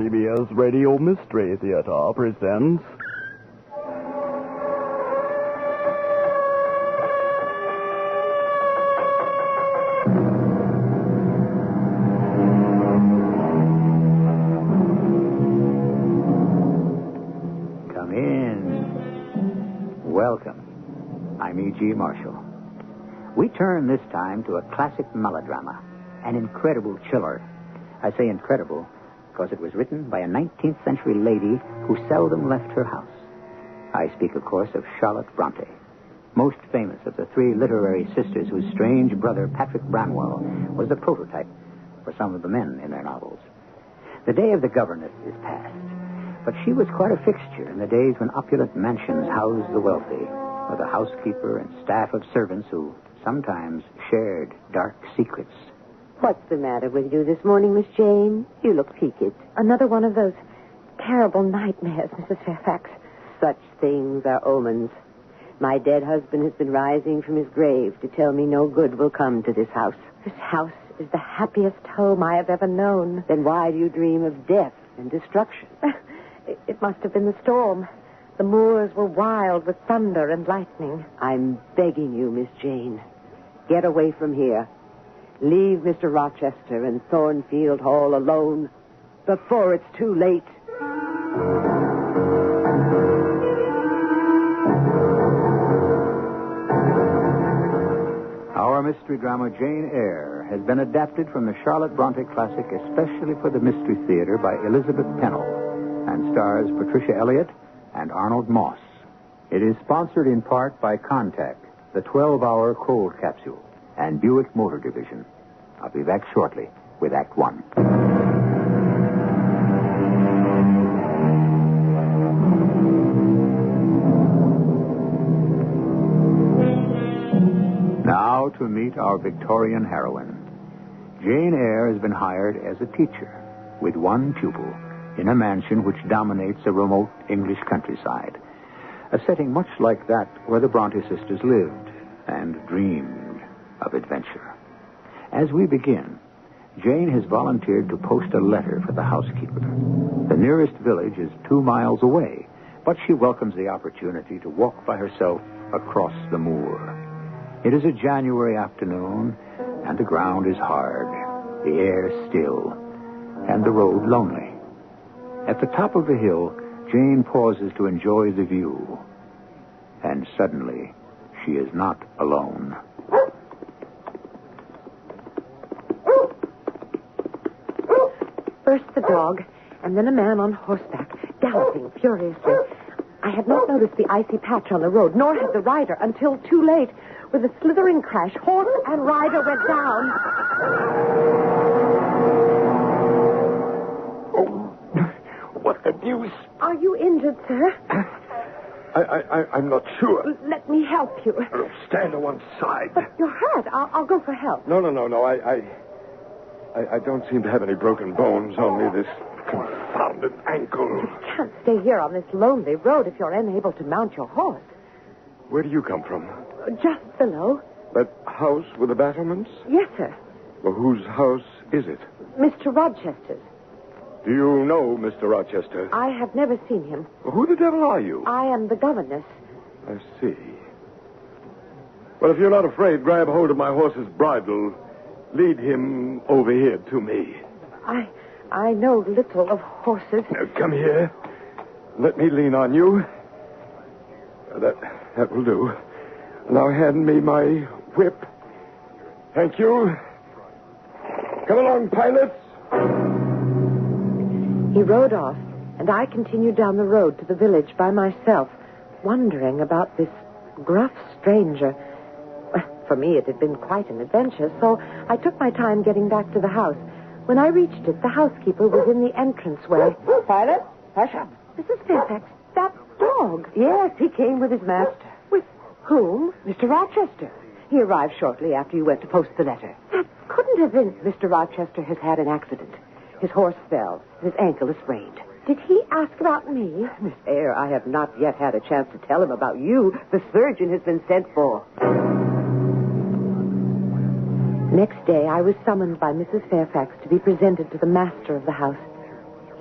CBS Radio Mystery Theater presents... Come in. Welcome. I'm E.G. Marshall. We turn this time to a classic melodrama, an incredible chiller. I say incredible because it was written by a 19th century lady who seldom left her house. I speak, of course, of Charlotte Bronte, most famous of the three literary sisters whose strange brother, Patrick Branwell, was the prototype for some of the men in their novels. The day of the governess is past, but she was quite a fixture in the days when opulent mansions housed the wealthy, with a housekeeper and staff of servants who sometimes shared dark secrets. What's the matter with you this morning, Miss Jane? You look peaked. Another one of those terrible nightmares, Mrs. Fairfax. Such things are omens. My dead husband has been rising from his grave to tell me no good will come to this house. This house is the happiest home I have ever known. Then why do you dream of death and destruction? It must have been the storm. The moors were wild with thunder and lightning. I'm begging you, Miss Jane. Get away from here. Leave Mr. Rochester and Thornfield Hall alone before it's too late. Our mystery drama, Jane Eyre, has been adapted from the Charlotte Bronte classic especially for the Mystery Theater by Elizabeth Pennell and stars Patricia Elliott and Arnold Moss. It is sponsored in part by Contact, the 12-hour cold capsule, and Buick Motor Division. I'll be back shortly with Act One. Now to meet our Victorian heroine. Jane Eyre has been hired as a teacher with one pupil in a mansion which dominates a remote English countryside. A setting much like that where the Bronte sisters lived and dreamed of adventure. As we begin, Jane has volunteered to post a letter for the housekeeper. The nearest village is 2 miles away, but she welcomes the opportunity to walk by herself across the moor. It is a January afternoon, and the ground is hard, the air still, and the road lonely. At the top of the hill, Jane pauses to enjoy the view. And suddenly, she is not alone. First the dog, and then a man on horseback, galloping furiously. I had not noticed the icy patch on the road, nor had the rider, until too late. With a slithering crash, horse and rider went down. Oh, what the deuce? Are you injured, sir? I'm not sure. Let me help you. Oh, stand to one side. But you're hurt. I'll go for help. No. I don't seem to have any broken bones, only this confounded ankle. You can't stay here on this lonely road if you're unable to mount your horse. Where do you come from? Just below. That house with the battlements? Yes, sir. Well, whose house is it? Mr. Rochester's. Do you know Mr. Rochester? I have never seen him. Well, who the devil are you? I am the governess. I see. Well, if you're not afraid, grab hold of my horse's bridle. Lead him over here to me. I know little of horses. Now, come here. Let me lean on you. That will do. Now hand me my whip. Thank you. Come along, pilots. He rode off, and I continued down the road to the village by myself, wondering about this gruff stranger. For me, it had been quite an adventure, so I took my time getting back to the house. When I reached it, the housekeeper was in the entranceway. Pilot, hush up. Mrs. Fairfax, that dog. Yes, he came with his master. With whom? Mr. Rochester. He arrived shortly after you went to post the letter. That couldn't have been... Mr. Rochester has had an accident. His horse fell. His ankle is sprained. Did he ask about me? Miss Eyre, I have not yet had a chance to tell him about you. The surgeon has been sent for. Next day, I was summoned by Mrs. Fairfax to be presented to the master of the house.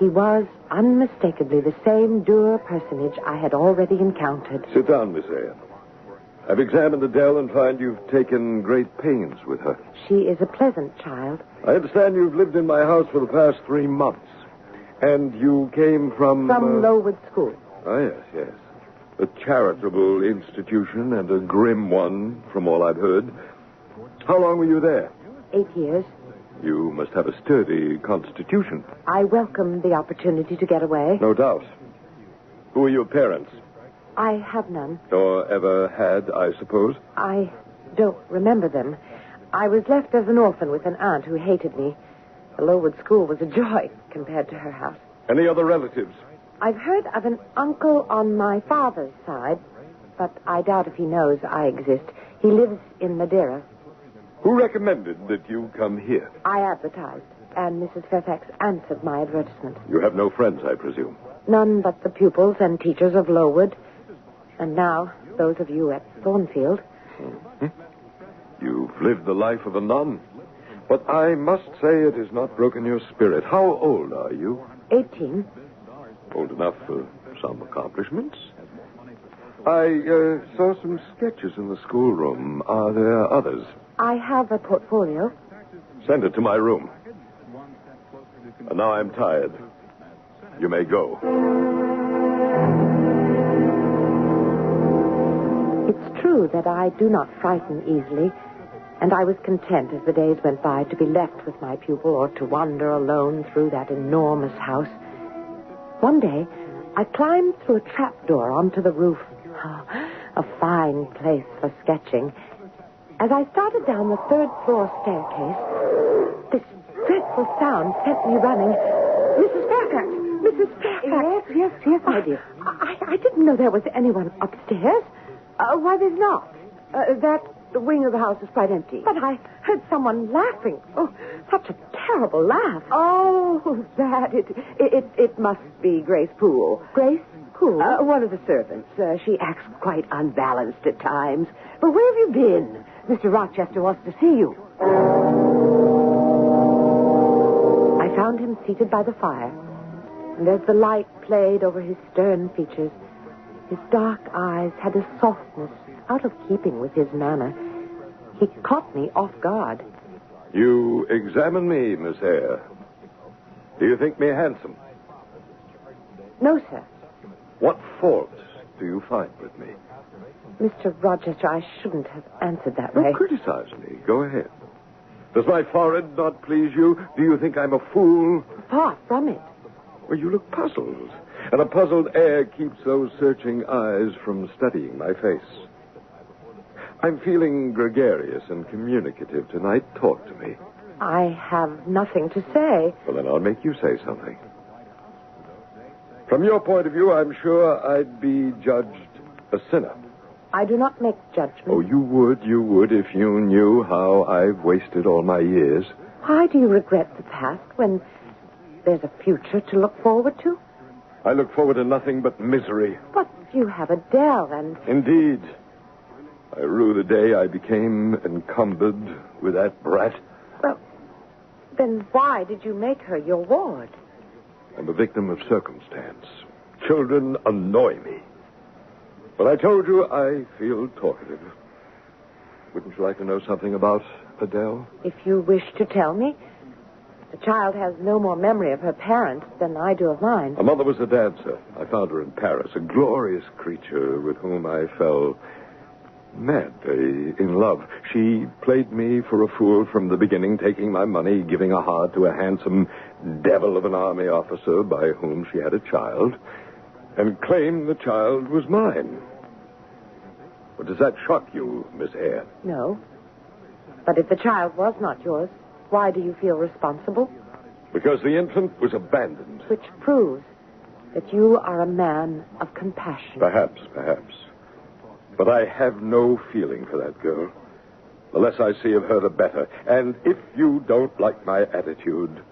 He was unmistakably the same dour personage I had already encountered. Sit down, Miss Eyre. I've examined Adele and find you've taken great pains with her. She is a pleasant child. I understand you've lived in my house for the past 3 months. And you came from... From Lowood School. Oh, yes. A charitable institution and a grim one, from all I've heard. How long were you there? 8 years. You must have a sturdy constitution. I welcomed the opportunity to get away. No doubt. Who are your parents? I have none. Or ever had, I suppose? I don't remember them. I was left as an orphan with an aunt who hated me. The Lowood School was a joy compared to her house. Any other relatives? I've heard of an uncle on my father's side, but I doubt if he knows I exist. He lives in Madeira. Who recommended that you come here? I advertised, and Mrs. Fairfax answered my advertisement. You have no friends, I presume. None but the pupils and teachers of Lowood. And now, those of you at Thornfield. Mm-hmm. You've lived the life of a nun. But I must say it has not broken your spirit. How old are you? 18. Old enough for some accomplishments. I saw some sketches in the schoolroom. Are there others? I have a portfolio. Send it to my room. And now I'm tired. You may go. It's true that I do not frighten easily, and I was content as the days went by to be left with my pupil or to wander alone through that enormous house. One day, I climbed through a trapdoor onto the roof. Oh, a fine place for sketching. As I started down the 3rd floor staircase, this dreadful sound sent me running. Mrs. Fairfax! Mrs. Fairfax! Yes, my dear. I didn't know there was anyone upstairs. Why, there's not. That wing of the house is quite empty. But I heard someone laughing. Oh, such a terrible laugh. Oh, that. It must be Grace Poole. Grace Poole? One of the servants. She acts quite unbalanced at times. But where have you been? Mr. Rochester wants to see you. I found him seated by the fire, and as the light played over his stern features, his dark eyes had a softness out of keeping with his manner. He caught me off guard. You examine me, Miss Eyre. Do you think me handsome? No, sir. What faults do you find with me? Mr. Rochester, I shouldn't have answered that way. Don't criticize me. Go ahead. Does my forehead not please you? Do you think I'm a fool? Far from it. Well, you look puzzled. And a puzzled air keeps those searching eyes from studying my face. I'm feeling gregarious and communicative tonight. Talk to me. I have nothing to say. Well, then I'll make you say something. From your point of view, I'm sure I'd be judged a sinner. I do not make judgments. Oh, you would if you knew how I've wasted all my years. Why do you regret the past when there's a future to look forward to? I look forward to nothing but misery. But you have Adele and... Indeed. I rue the day I became encumbered with that brat. Well, then why did you make her your ward? I'm a victim of circumstance. Children annoy me. But I told you I feel talkative. Wouldn't you like to know something about Adele? If you wish to tell me. The child has no more memory of her parents than I do of mine. Her mother was a dancer. I found her in Paris, a glorious creature with whom I fell madly in love. She played me for a fool from the beginning, taking my money, giving a heart to a handsome devil of an army officer by whom she had a child, and claimed the child was mine. But does that shock you, Miss Eyre? No. But if the child was not yours, why do you feel responsible? Because the infant was abandoned. Which proves that you are a man of compassion. Perhaps. But I have no feeling for that girl. The less I see of her, the better. And if you don't like my attitude,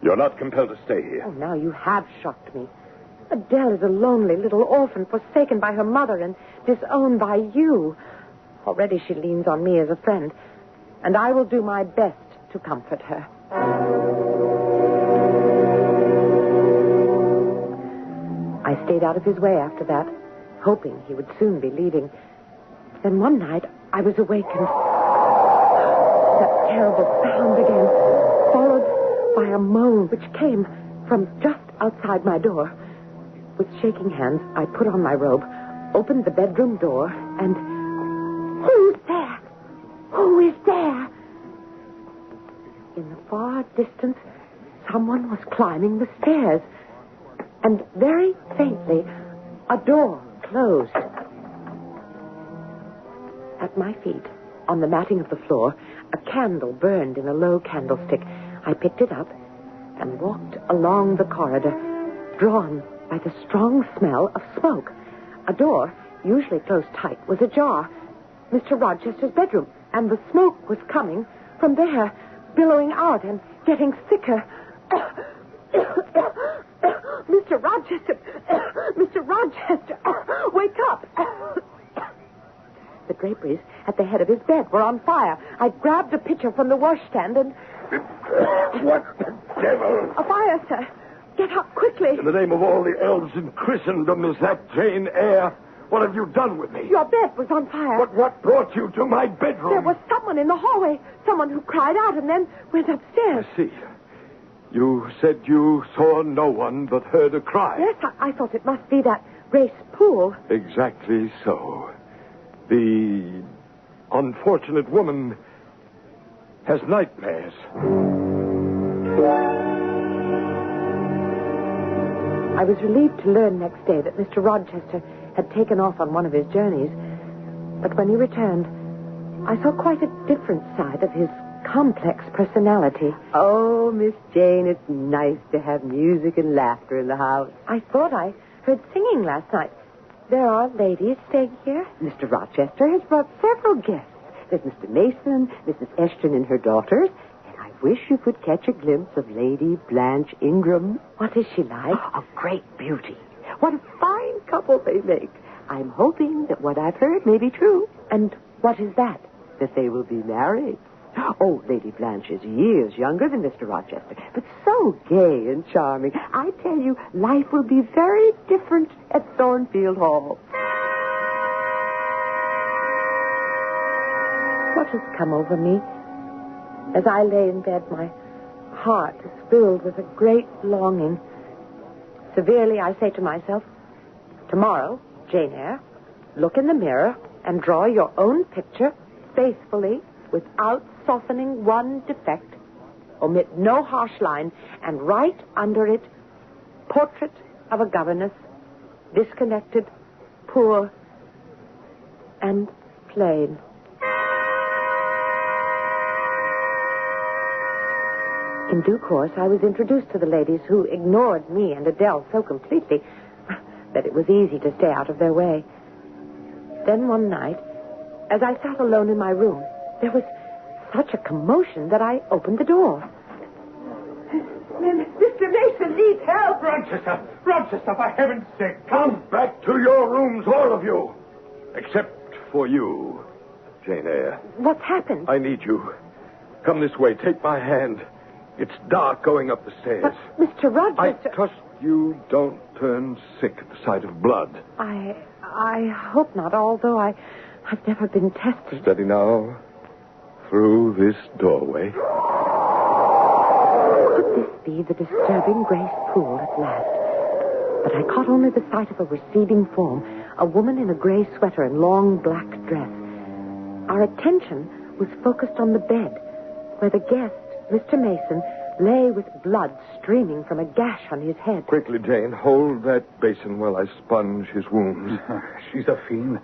you're not compelled to stay here. Oh, now you have shocked me. Adele is a lonely little orphan, forsaken by her mother and disowned by you. Already she leans on me as a friend, and I will do my best to comfort her. stayed out of his way after that, hoping he would soon be leaving. Then one night, I was awakened. That terrible sound again, followed by a moan which came from just outside my door. With shaking hands, I put on my robe, opened the bedroom door, and... Who's there? Who is there? In the far distance, someone was climbing the stairs. And very faintly, a door closed. At my feet, on the matting of the floor, a candle burned in a low candlestick. I picked it up and walked along the corridor, drawn by the strong smell of smoke. A door, usually closed tight, was ajar. Mr. Rochester's bedroom, and the smoke was coming from there, billowing out and getting thicker. Mr. Rochester! Mr. Rochester! Wake up! The draperies at the head of his bed were on fire. I grabbed a pitcher from the washstand and... What the devil? A fire, sir. Get up quickly. In the name of all the elves in Christendom, is that Jane Eyre? What have you done with me? Your bed was on fire. But what brought you to my bedroom? There was someone in the hallway. Someone who cried out and then went upstairs. I see. You said you saw no one but heard a cry. Yes, I thought it must be that Grace Poole. Exactly so. The unfortunate woman has nightmares. I was relieved to learn next day that Mr. Rochester had taken off on one of his journeys. But when he returned, I saw quite a different side of his complex personality. Oh, Miss Jane, it's nice to have music and laughter in the house. I thought I heard singing last night. There are ladies staying here? Mr. Rochester has brought several guests. There's Mr. Mason, Mrs. Eshton and her daughters, and I wish you could catch a glimpse of Lady Blanche Ingram. What is she like? A great beauty. What a fine couple they make. I'm hoping that what I've heard may be true. And what is that? That they will be married. Oh, Lady Blanche is years younger than Mr. Rochester, but so gay and charming. I tell you, life will be very different at Thornfield Hall. What has come over me? As I lay in bed, my heart is filled with a great longing. Severely, I say to myself, tomorrow, Jane Eyre, look in the mirror and draw your own picture faithfully without softening one defect. Omit no harsh line and write under it, portrait of a governess, disconnected, poor, and plain. In due course, I was introduced to the ladies who ignored me and Adele so completely that it was easy to stay out of their way. Then one night, as I sat alone in my room, there was such a commotion that I opened the door. Mr. Mason needs help. Rochester, for heaven's sake, Come back to your rooms, all of you. Except for you, Jane Eyre. What's happened? I need you. Come this way. Take my hand. It's dark going up the stairs. But, Mr. Rochester... I trust you don't turn sick at the sight of blood. I hope not, although I've never been tested. Steady now. Through this doorway. Could this be the disturbing Grace Poole at last? But I caught only the sight of a receding form, a woman in a gray sweater and long black dress. Our attention was focused on the bed, where the guest, Mr. Mason, lay with blood streaming from a gash on his head. Quickly, Jane, hold that basin while I sponge his wounds. She's a fiend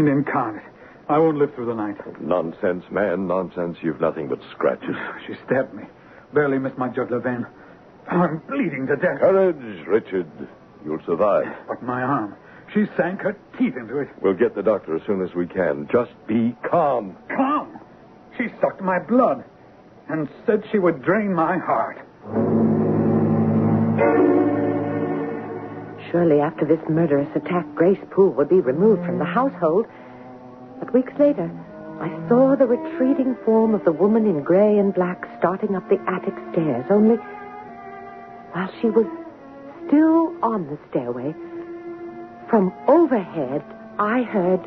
incarnate. I won't live through the night. Nonsense, man, nonsense. You've nothing but scratches. She stabbed me. Barely missed my jugular vein. I'm bleeding to death. Courage, Richard. You'll survive. But my arm. She sank her teeth into it. We'll get the doctor as soon as we can. Just be calm. Calm? She sucked my blood and said she would drain my heart. Surely after this murderous attack, Grace Poole would be removed from the household. But weeks later, I saw the retreating form of the woman in gray and black starting up the attic stairs, only while she was still on the stairway, from overhead, I heard...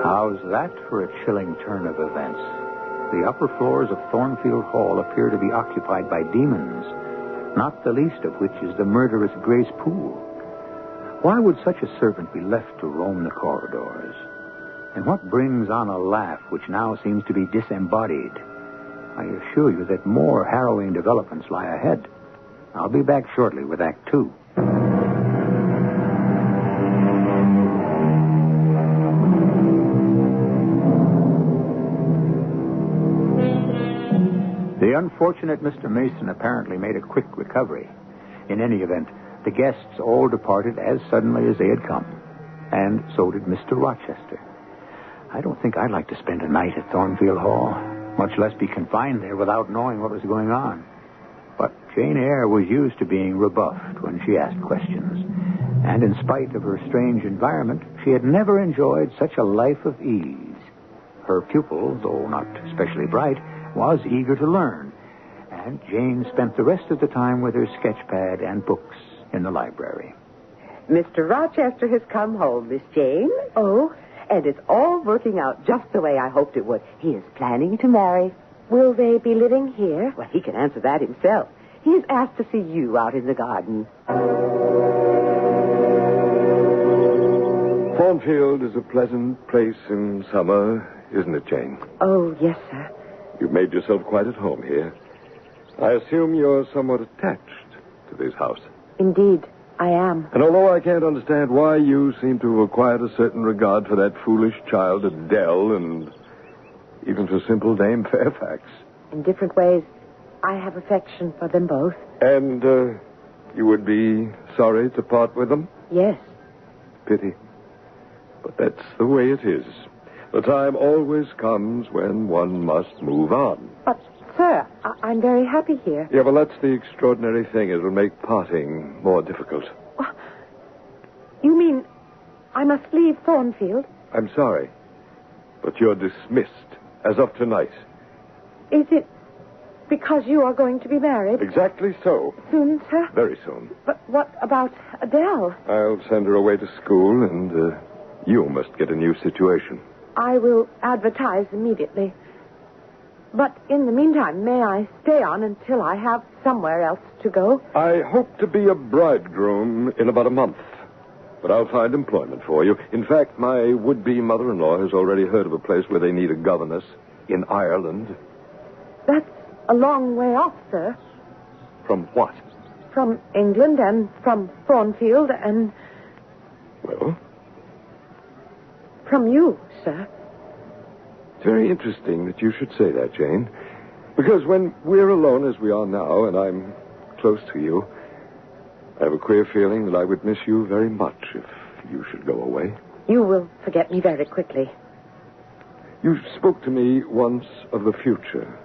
How's that for a chilling turn of events? The upper floors of Thornfield Hall appear to be occupied by demons, not the least of which is the murderous Grace Poole. Why would such a servant be left to roam the corridors? And what brings on a laugh which now seems to be disembodied? I assure you that more harrowing developments lie ahead. I'll be back shortly with Act 2. The unfortunate Mr. Mason apparently made a quick recovery. In any event, the guests all departed as suddenly as they had come. And so did Mr. Rochester. I don't think I'd like to spend a night at Thornfield Hall, much less be confined there without knowing what was going on. But Jane Eyre was used to being rebuffed when she asked questions. And in spite of her strange environment, she had never enjoyed such a life of ease. Her pupil, though not especially bright, was eager to learn. And Jane spent the rest of the time with her sketchpad and books in the library. Mr. Rochester has come home, Miss Jane. Oh? And it's all working out just the way I hoped it would. He is planning to marry. Will they be living here? Well, he can answer that himself. He has asked to see you out in the garden. Thornfield is a pleasant place in summer, isn't it, Jane? Oh, yes, sir. You've made yourself quite at home here. I assume you're somewhat attached to this house. Indeed, I am. And although I can't understand why you seem to have acquired a certain regard for that foolish child Adele and even for simple Dame Fairfax. In different ways, I have affection for them both. And you would be sorry to part with them? Yes. Pity. But that's the way it is. The time always comes when one must move on. But, sir, I'm very happy here. Yeah, well, that's the extraordinary thing. It'll make parting more difficult. You mean I must leave Thornfield? I'm sorry, but you're dismissed as of tonight. Is it because you are going to be married? Exactly so. Soon, sir? Very soon. But what about Adele? I'll send her away to school, and you must get a new situation. I will advertise immediately. But in the meantime, may I stay on until I have somewhere else to go? I hope to be a bridegroom in about a month. But I'll find employment for you. In fact, my would-be mother-in-law has already heard of a place where they need a governess in Ireland. That's a long way off, sir. From what? From England and from Thornfield and... Well? From you, sir. It's very interesting that you should say that, Jane. Because when we're alone as we are now, and I'm close to you, I have a queer feeling that I would miss you very much if you should go away. You will forget me very quickly. You spoke to me once of the future.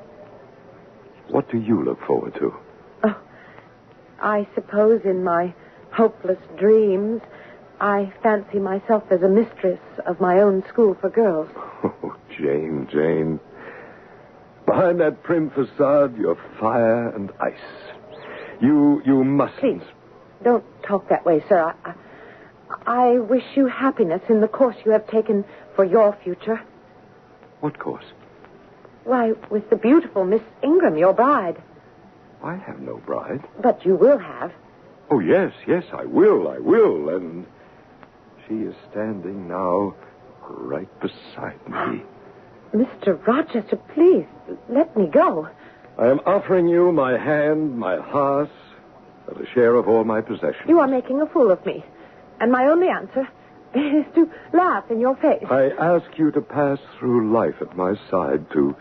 What do you look forward to? Oh, I suppose in my hopeless dreams, I fancy myself as a mistress of my own school for girls. Oh, Jane. Behind that prim facade, you're fire and ice. You mustn't... Please, don't talk that way, sir. I wish you happiness in the course you have taken for your future. What course? Why, with the beautiful Miss Ingram, your bride. I have no bride. But you will have. Oh, yes, I will. And she is standing now right beside me. Mr. Rochester, please, let me go. I am offering you my hand, my heart, and a share of all my possessions. You are making a fool of me. And my only answer is to laugh in your face. I ask you to pass through life at my side, to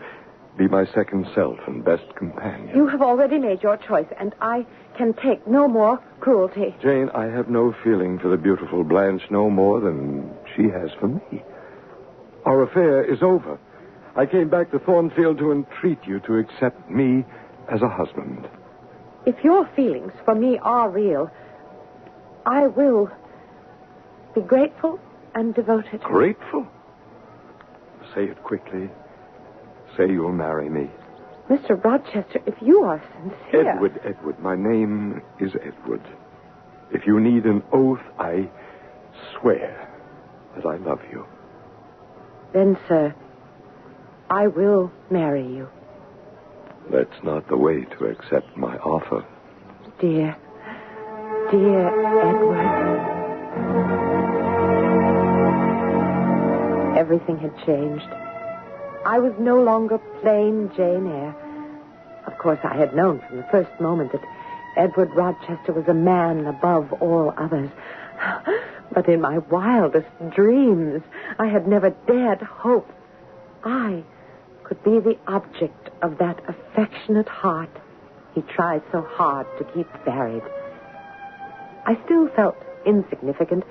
be my second self and best companion. You have already made your choice, and I can take no more cruelty. Jane, I have no feeling for the beautiful Blanche no more than she has for me. Our affair is over. I came back to Thornfield to entreat you to accept me as a husband. If your feelings for me are real, I will be grateful and devoted. Grateful? say it quickly. Say you'll marry me. Mr. Rochester, if you are sincere... Edward. My name is Edward. If you need an oath, I swear that I love you. Then, sir, I will marry you. That's not the way to accept my offer. Dear Edward. Everything had changed. I was no longer plain Jane Eyre. Of course, I had known from the first moment that Edward Rochester was a man above all others. But in my wildest dreams, I had never dared hope I could be the object of that affectionate heart he tried so hard to keep buried. I still felt insignificant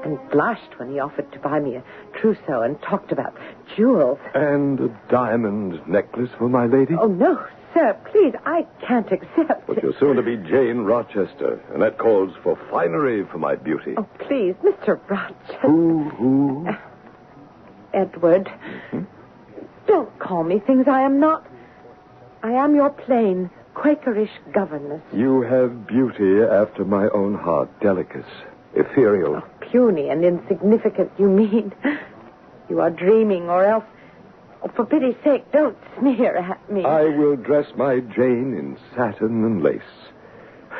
and blushed when he offered to buy me a trousseau and talked about jewels. And a diamond necklace for my lady? Oh, no, sir, please, I can't accept. But you're soon to be Jane Rochester, and that calls for finery for my beauty. Oh, please, Mr. Rochester. Who? Edward. Mm-hmm. Don't call me things I am not. I am your plain, Quakerish governess. You have beauty after my own heart, delicate, ethereal. Oh, puny and insignificant, you mean. You are dreaming, or else... Oh, for pity's sake, don't sneer at me. I will dress my Jane in satin and lace.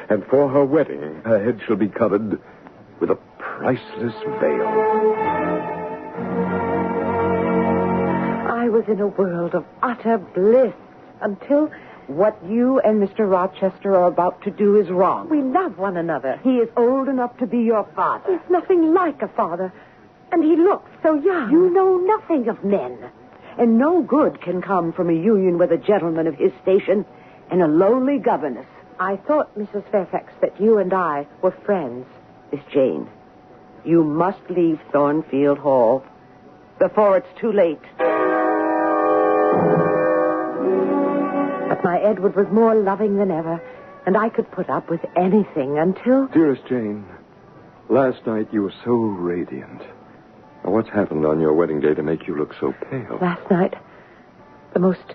And for her wedding, her head shall be covered with a priceless veil. I was in a world of utter bliss until... What you and Mr. Rochester are about to do is wrong. We love one another. He is old enough to be your father. He's nothing like a father. And he looks so young. You know nothing of men. And no good can come from a union with a gentleman of his station and a lowly governess. I thought, Mrs. Fairfax, that you and I were friends. Miss Jane, you must leave Thornfield Hall before it's too late. But my Edward was more loving than ever, and I could put up with anything until... Dearest Jane, last night you were so radiant. Now, what's happened on your wedding day to make you look so pale? Last night, the most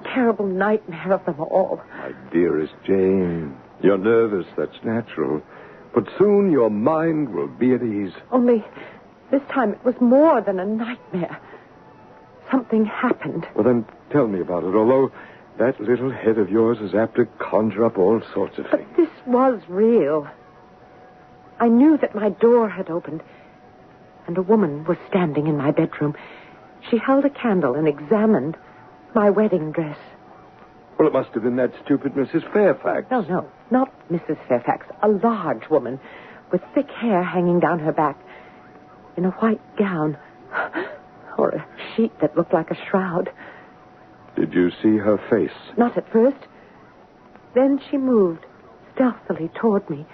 terrible nightmare of them all. My dearest Jane, you're nervous, that's natural. But soon your mind will be at ease. Only this time it was more than a nightmare. Something happened. Well, then tell me about it, although... that little head of yours is apt to conjure up all sorts of things. But this was real. I knew that my door had opened, and a woman was standing in my bedroom. She held a candle and examined my wedding dress. Well, it must have been that stupid Mrs. Fairfax. No, not Mrs. Fairfax. A large woman with thick hair hanging down her back, in a white gown, or a sheet that looked like a shroud. Did you see her face? Not at first. Then she moved stealthily toward me,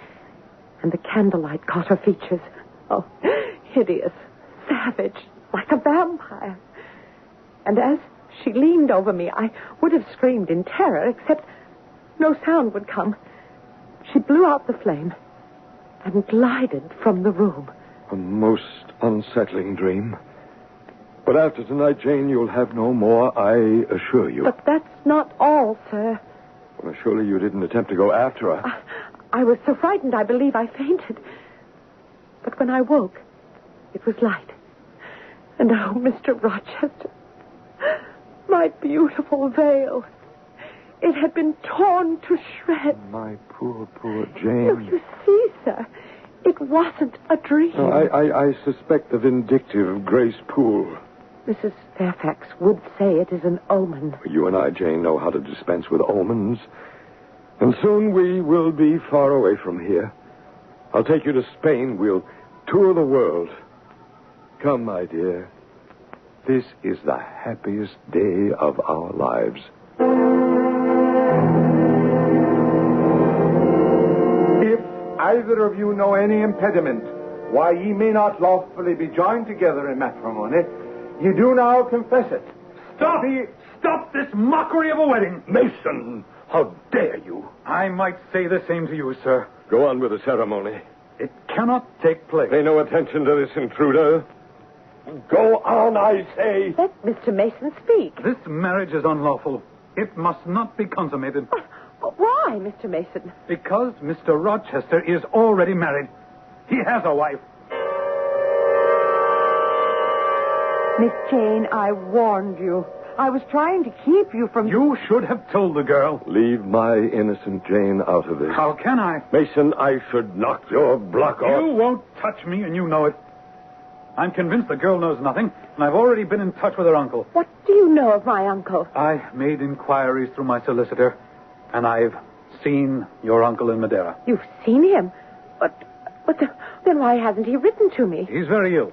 and the candlelight caught her features. Oh, hideous, savage, like a vampire. And as she leaned over me, I would have screamed in terror, except no sound would come. She blew out the flame and glided from the room. A most unsettling dream. But after tonight, Jane, you'll have no more, I assure you. But that's not all, sir. Well, surely you didn't attempt to go after her. I was so frightened, I believe I fainted. But when I woke, it was light. And oh, Mr. Rochester, my beautiful veil. It had been torn to shreds. My poor Jane. No, you see, sir, it wasn't a dream. No, I suspect the vindictive Grace Poole. Mrs. Fairfax would say it is an omen. You and I, Jane, know how to dispense with omens. And soon we will be far away from here. I'll take you to Spain. We'll tour the world. Come, my dear. This is the happiest day of our lives. If either of you know any impediment why ye may not lawfully be joined together in matrimony, ye do now confess it. Stop this mockery of a wedding. Mason, how dare you? I might say the same to you, sir. Go on with the ceremony. It cannot take place. Pay no attention to this intruder. Go on, I say. Let Mr. Mason speak. This marriage is unlawful. It must not be consummated. But why, Mr. Mason? Because Mr. Rochester is already married. He has a wife. Miss Jane, I warned you. I was trying to keep you from... You should have told the girl. Leave my innocent Jane out of this. How can I? Mason, I should knock your block off. You won't touch me, and you know it. I'm convinced the girl knows nothing, and I've already been in touch with her uncle. What do you know of my uncle? I made inquiries through my solicitor, and I've seen your uncle in Madeira. You've seen him? Then why hasn't he written to me? He's very ill.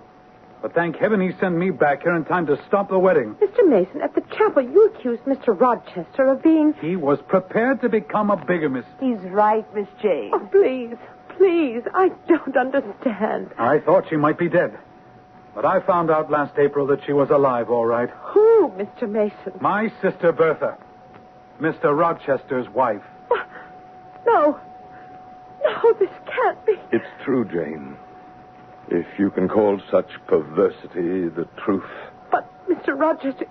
But thank heaven he sent me back here in time to stop the wedding. Mr. Mason, at the chapel, you accused Mr. Rochester of being... He was prepared to become a bigamist. He's right, Miss Jane. Oh, please, I don't understand. I thought she might be dead. But I found out last April that she was alive, all right. Who, Mr. Mason? My sister Bertha, Mr. Rochester's wife. No, this can't be. It's true, Jane. If you can call such perversity the truth. But, Mr. Rochester,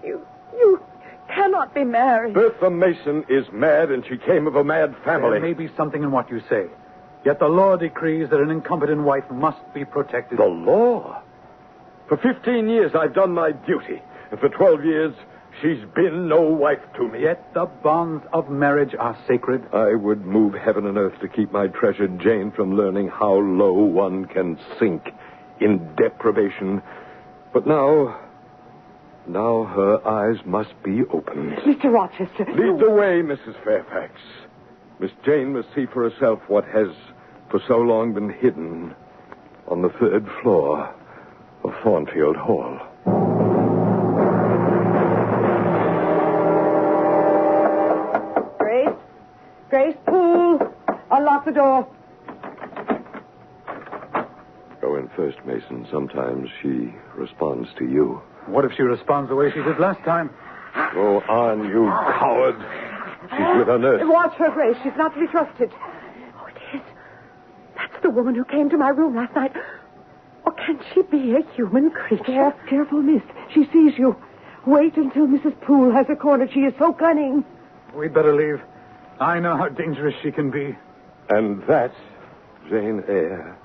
you cannot be married. Bertha Mason is mad, and she came of a mad family. There may be something in what you say. Yet the law decrees that an incompetent wife must be protected. The law? For 15 years, I've done my duty. And for 12 years, she's been no wife to me. Yet the bonds of marriage are sacred. I would move heaven and earth to keep my treasured Jane from learning how low one can sink in deprivation. But now her eyes must be opened. Mr. Rochester... Lead the way, Mrs. Fairfax. Miss Jane must see for herself what has for so long been hidden on the 3rd floor of Thornfield Hall. Grace, Poole, unlock the door. Go in first, Mason. Sometimes she responds to you. What if she responds the way she did last time? Go on, you coward. She's with her nurse. Watch her, Grace. She's not to be trusted. Oh, it is. That's the woman who came to my room last night. Or can she be a human creature? Careful, miss. She sees you. Wait until Mrs. Poole has her cornered. She is so cunning. We'd better leave. I know how dangerous she can be. And that, Jane Eyre,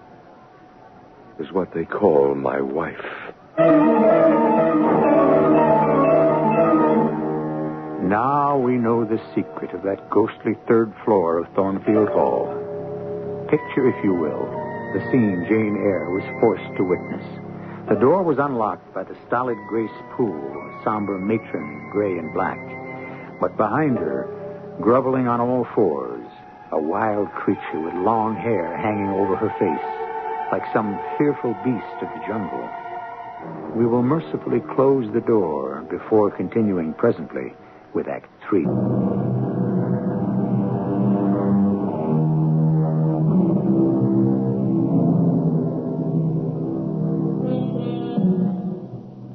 is what they call my wife. Now we know the secret of that ghostly 3rd floor of Thornfield Hall. Picture, if you will, the scene Jane Eyre was forced to witness. The door was unlocked by the stolid Grace Poole, a somber matron, gray and black. But behind her, groveling on all fours, a wild creature with long hair hanging over her face, like some fearful beast of the jungle. We will mercifully close the door before continuing presently with Act 3.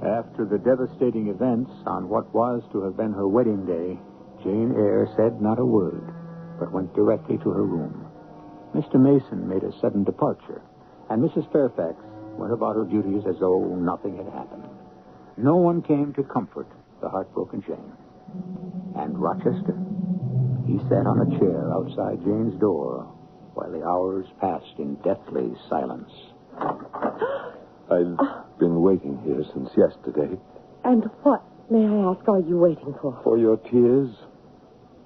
After the devastating events on what was to have been her wedding day, Jane Eyre said not a word, but went directly to her room. Mr. Mason made a sudden departure, and Mrs. Fairfax went about her duties as though nothing had happened. No one came to comfort the heartbroken Jane. And Rochester, he sat on a chair outside Jane's door while the hours passed in deathly silence. I've been waiting here since yesterday. And what, may I ask, are you waiting for? For your tears.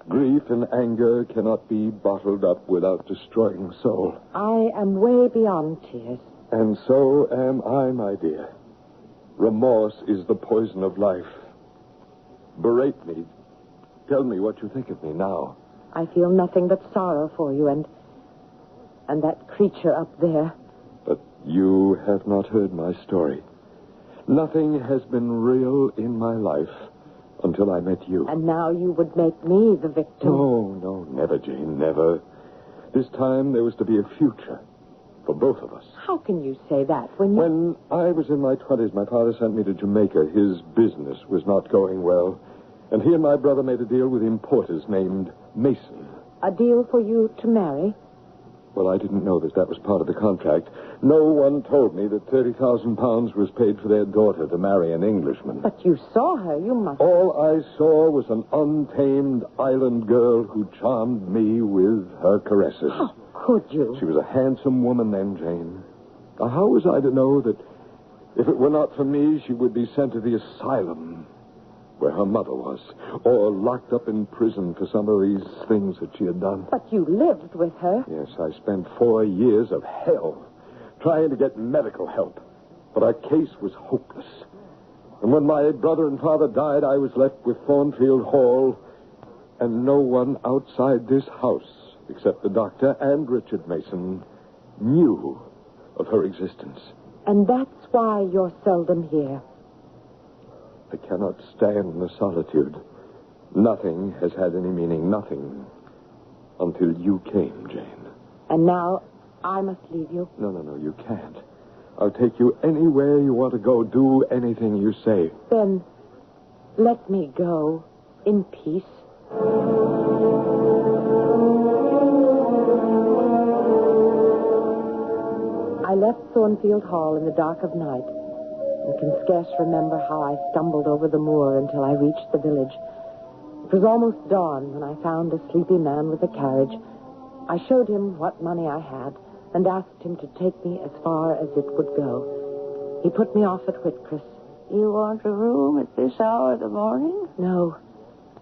Grief and anger cannot be bottled up without destroying the soul. I am way beyond tears. And so am I, my dear. Remorse is the poison of life. Berate me. Tell me what you think of me now. I feel nothing but sorrow for you and that creature up there. But you have not heard my story. Nothing has been real in my life until I met you. And now you would make me the victim. No, never, Jane, never. This time there was to be a future for both of us. How can you say that When I was in my 20s, my father sent me to Jamaica. His business was not going well. And he and my brother made a deal with importers named Mason. A deal for you to marry? Well, I didn't know that was part of the contract. No one told me that £30,000 was paid for their daughter to marry an Englishman. But you saw her. You must... All I saw was an untamed island girl who charmed me with her caresses. How could you? She was a handsome woman then, Jane. Now, how was I to know that if it were not for me, she would be sent to the asylum where her mother was, or locked up in prison for some of these things that she had done? But you lived with her. Yes, I spent 4 years of hell trying to get medical help. But our case was hopeless. And when my brother and father died, I was left with Thornfield Hall and no one outside this house, except the doctor and Richard Mason, knew of her existence. And that's why you're seldom here. I cannot stand the solitude. Nothing has had any meaning, nothing, until you came, Jane. And now I must leave you. No, you can't. I'll take you anywhere you want to go. Do anything you say. Then let me go in peace. I left Thornfield Hall in the dark of night and can scarce remember how I stumbled over the moor until I reached the village. It was almost dawn when I found a sleepy man with a carriage. I showed him what money I had and asked him to take me as far as it would go. He put me off at Whitcross. You want a room at this hour of the morning? No,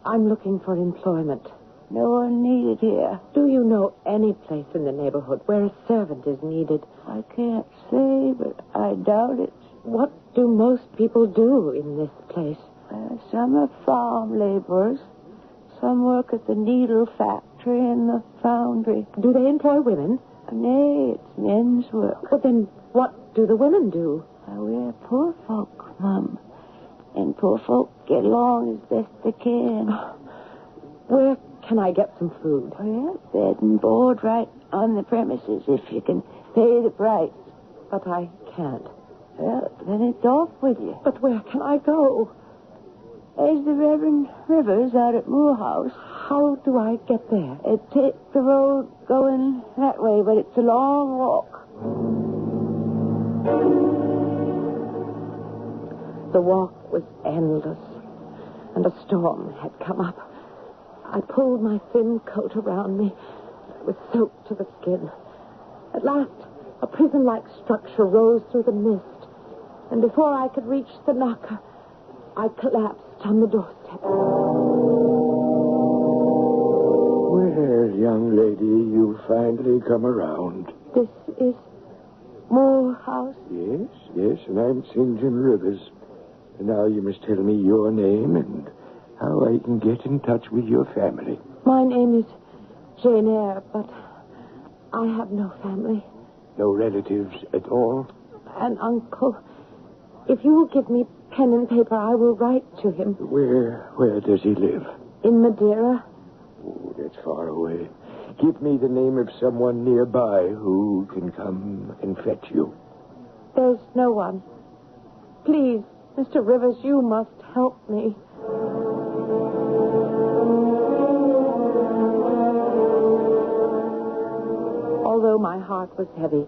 I'm looking for employment. No one needed here. Do you know any place in the neighborhood where a servant is needed? I can't say, but I doubt it. What do most people do in this place? Some are farm laborers. Some work at the needle factory and the foundry. Do they employ women? Nay, it's men's work. Well, then what do the women do? We're poor folk, Mum. And poor folk get along as best they can. Where can I get some food? Well, bed and board right on the premises if you can pay the price. But I can't. Well, then it's off with you. But where can I go? There's the Reverend Rivers out at Moorhouse. How do I get there? Take the road going that way, but it's a long walk. The walk was endless, and a storm had come up. I pulled my thin coat around me. I was soaked to the skin. At last, a prison-like structure rose through the mist, and before I could reach the knocker, I collapsed on the doorstep. Well, young lady, you finally come around. This is Moorhouse? Yes, and I'm St. John Rivers. And now you must tell me your name and how I can get in touch with your family. My name is Jane Eyre, but I have no family. No relatives at all? An uncle. If you will give me pen and paper, I will write to him. Where does he live? In Madeira. Oh, that's far away. Give me the name of someone nearby who can come and fetch you. There's no one. Please, Mr. Rivers, you must help me. Although my heart was heavy,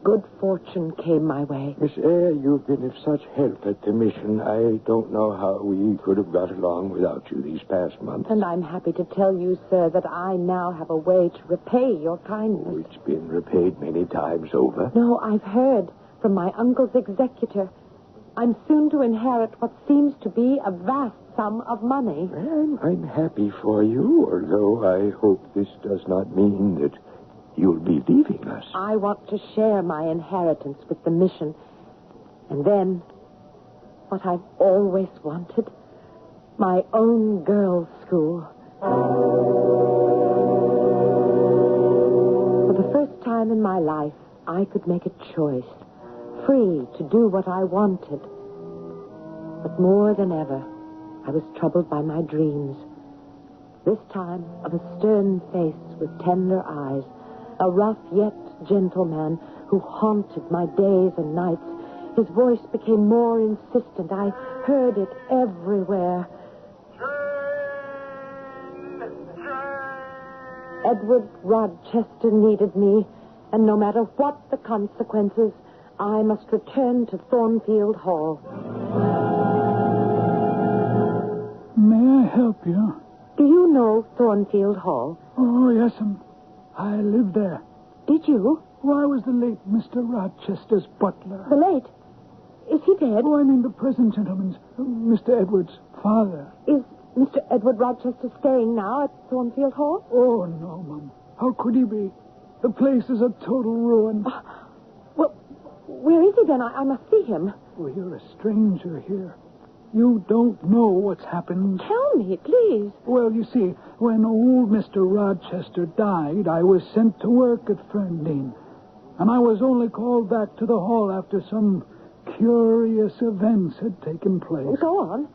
good fortune came my way. Miss Eyre, you've been of such help at the mission. I don't know how we could have got along without you these past months. And I'm happy to tell you, sir, that I now have a way to repay your kindness. Oh, it's been repaid many times over. No, I've heard from my uncle's executor. I'm soon to inherit what seems to be a vast sum of money. Well, I'm happy for you, although I hope this does not mean that you'll be leaving us. I want to share my inheritance with the mission. And then, what I've always wanted, my own girls' school. For the first time in my life, I could make a choice, free to do what I wanted. But more than ever, I was troubled by my dreams. This time, of a stern face with tender eyes, a rough yet gentle man who haunted my days and nights. His voice became more insistent. I heard it everywhere. Edward Rochester needed me, And no matter what the consequences, I must return to Thornfield Hall. May I help you? Do you know Thornfield Hall? Oh, yes, I live there. Did you? Oh, I was the late Mr. Rochester's butler. The late? Is he dead? Oh, I mean the present gentleman's, Mr. Edward's father. Is Mr. Edward Rochester staying now at Thornfield Hall? Oh, no, Mum. How could he be? The place is a total ruin. Well, where is he then? I must see him. Oh, you're a stranger here. You don't know what's happened. Tell me, please. Well, you see, when old Mr. Rochester died, I was sent to work at Ferndale. And I was only called back to the hall after some curious events had taken place. Go on.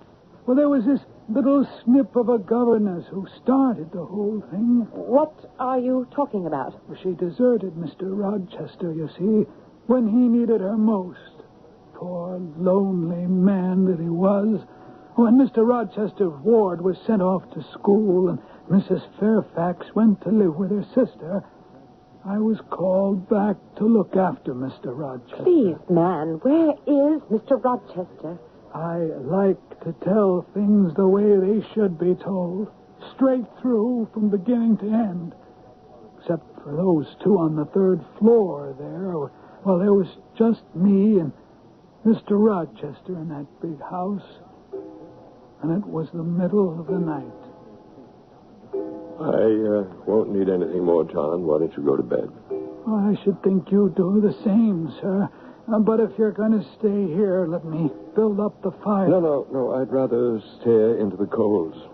Well, there was this little snip of a governess who started the whole thing. What are you talking about? She deserted Mr. Rochester, you see, when he needed her most. Poor, lonely man that he was. When Mr. Rochester's ward was sent off to school and Mrs. Fairfax went to live with her sister, I was called back to look after Mr. Rochester. Please, man, where is Mr. Rochester? I like to tell things the way they should be told, straight through from beginning to end. Except for those two on the third floor there. Well, there was just me and Mr. Rochester in that big house. And it was the middle of the night. I won't need anything more, John. Why don't you go to bed? Oh, I should think you'd do the same, sir. But if you're going to stay here, let me build up the fire. No. I'd rather stare into the coals.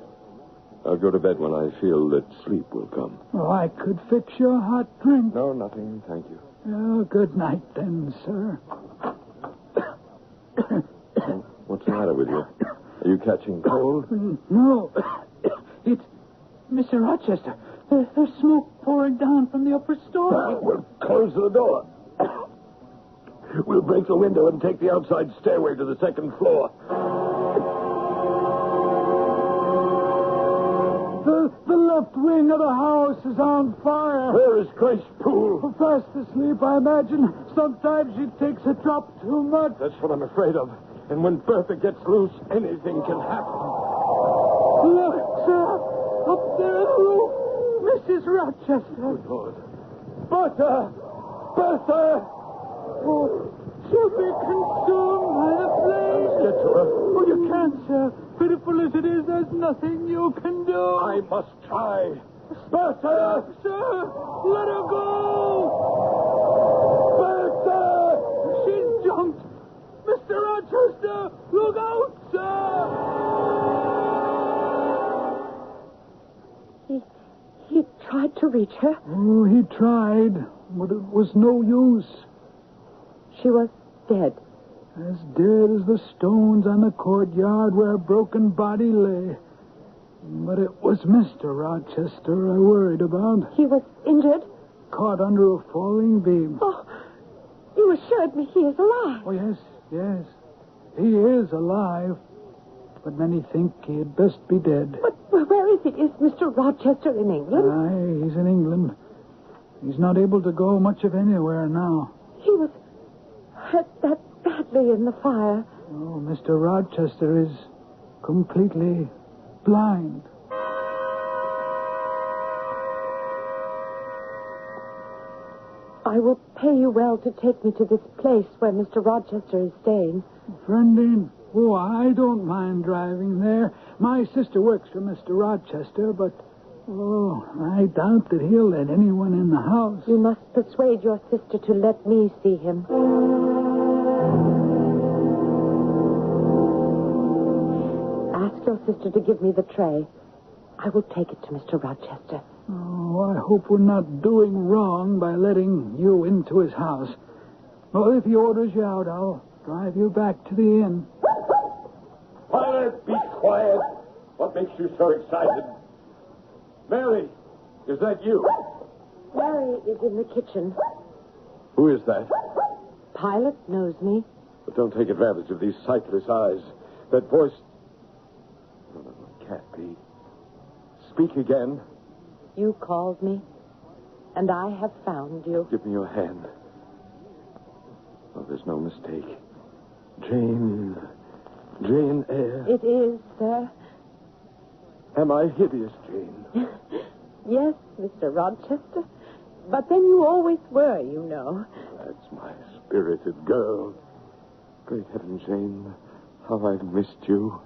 I'll go to bed when I feel that sleep will come. Oh, I could fix you a hot drink. No, nothing. Thank you. Oh, good night then, sir. What's the matter with you? Are you catching cold? No. It's Mr. Rochester. There's smoke pouring down from the upper story. We'll close the door. We'll break the window and take the outside stairway to the second floor. The left wing of the house is on fire. Where is Grace Poole? Fast asleep, I imagine. Sometimes she takes a drop too much. That's what I'm afraid of. And when Bertha gets loose, anything can happen. Look, sir. Up there on the roof. Mrs. Rochester. Good Lord. Bertha! Oh, she'll be consumed by the flames. Let's get to her. Oh, you can't, sir. Pitiful as it is, there's nothing you can do. I must try. Bertha! Sir, let her go! Bertha! She's jumped! Mr. Rochester, look out, sir! He tried to reach her. Oh, he tried, but it was no use. She was dead. As dead as the stones on the courtyard where a broken body lay. But it was Mr. Rochester I worried about. He was injured? Caught under a falling beam. Oh, you assured me he is alive. Oh, yes. He is alive. But many think he had best be dead. But where is he? Is Mr. Rochester in England? Aye, he's in England. He's not able to go much of anywhere now. He was hurt that badly in the fire. Oh, Mr. Rochester is completely blind. I will pay you well to take me to this place where Mr. Rochester is staying. Friendin, oh, I don't mind driving there. My sister works for Mr. Rochester, but, I doubt that he'll let anyone in the house. You must persuade your sister to let me see him. Ask your sister to give me the tray. I will take it to Mr. Rochester. Oh, I hope we're not doing wrong by letting you into his house. Well, if he orders you out, I'll drive you back to the inn. Father, be quiet. What makes you so excited? Mary, is that you? Mary is in the kitchen. Who is that? Pilot knows me. But don't take advantage of these sightless eyes. That voice... No, it can't be. Speak again. You called me, and I have found you. Give me your hand. Oh, there's no mistake. Jane Eyre. It is, sir. Am I hideous, Jane? Yes, Mr. Rochester. But then you always were, you know. That's my spirited girl. Great heaven, Jane, how I've missed you.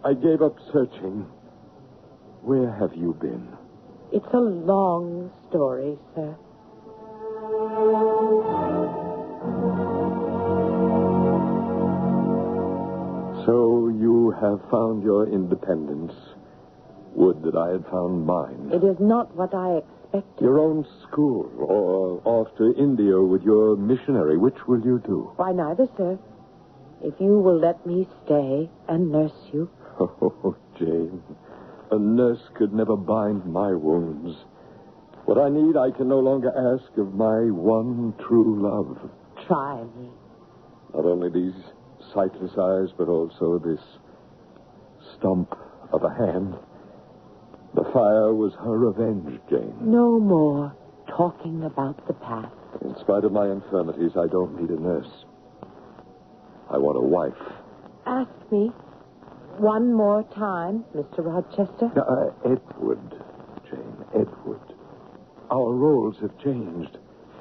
I gave up searching. Where have you been? It's a long story, sir. So you have found your independence. Would that I had found mine. It is not what I expected. Your own school, or off to India with your missionary. Which will you do? Why, neither, sir. If you will let me stay and nurse you. Oh, Jane, a nurse could never bind my wounds. What I need, I can no longer ask of my one true love. Try me. Not only these sightless eyes, but also this stump of a hand. The fire was her revenge, Jane. No more talking about the past. In spite of my infirmities, I don't need a nurse. I want a wife. Ask me one more time, Mr. Rochester. Edward, Jane, Edward. Our roles have changed,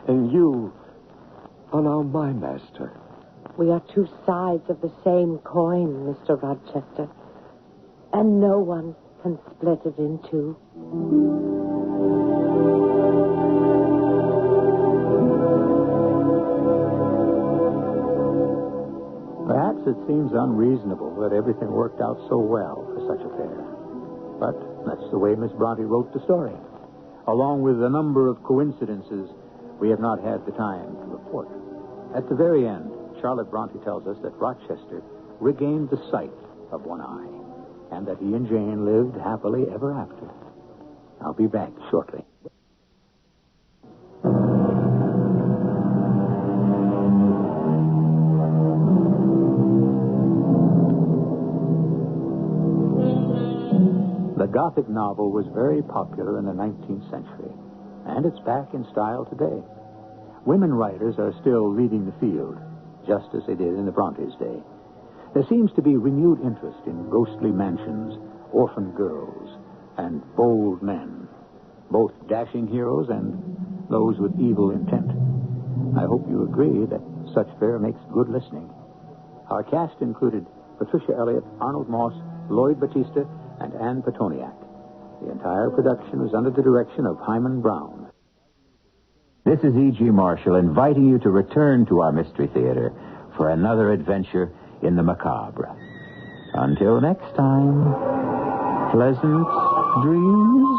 and you are now my master. We are two sides of the same coin, Mr. Rochester, and no one can split it in two. Perhaps it seems unreasonable that everything worked out so well for such a pair. But that's the way Miss Bronte wrote the story. Along with a number of coincidences we have not had the time to report. At the very end, Charlotte Bronte tells us that Rochester regained the sight of one eye, and that he and Jane lived happily ever after. I'll be back shortly. The Gothic novel was very popular in the 19th century, and it's back in style today. Women writers are still leading the field, just as they did in the Brontes' day. There seems to be renewed interest in ghostly mansions, orphan girls, and bold men, both dashing heroes and those with evil intent. I hope you agree that such fare makes good listening. Our cast included Patricia Elliott, Arnold Moss, Lloyd Battista, and Anne Pitoniak. The entire production was under the direction of Hyman Brown. This is E.G. Marshall inviting you to return to our Mystery Theater for another adventure in the macabre. Until next time, pleasant dreams.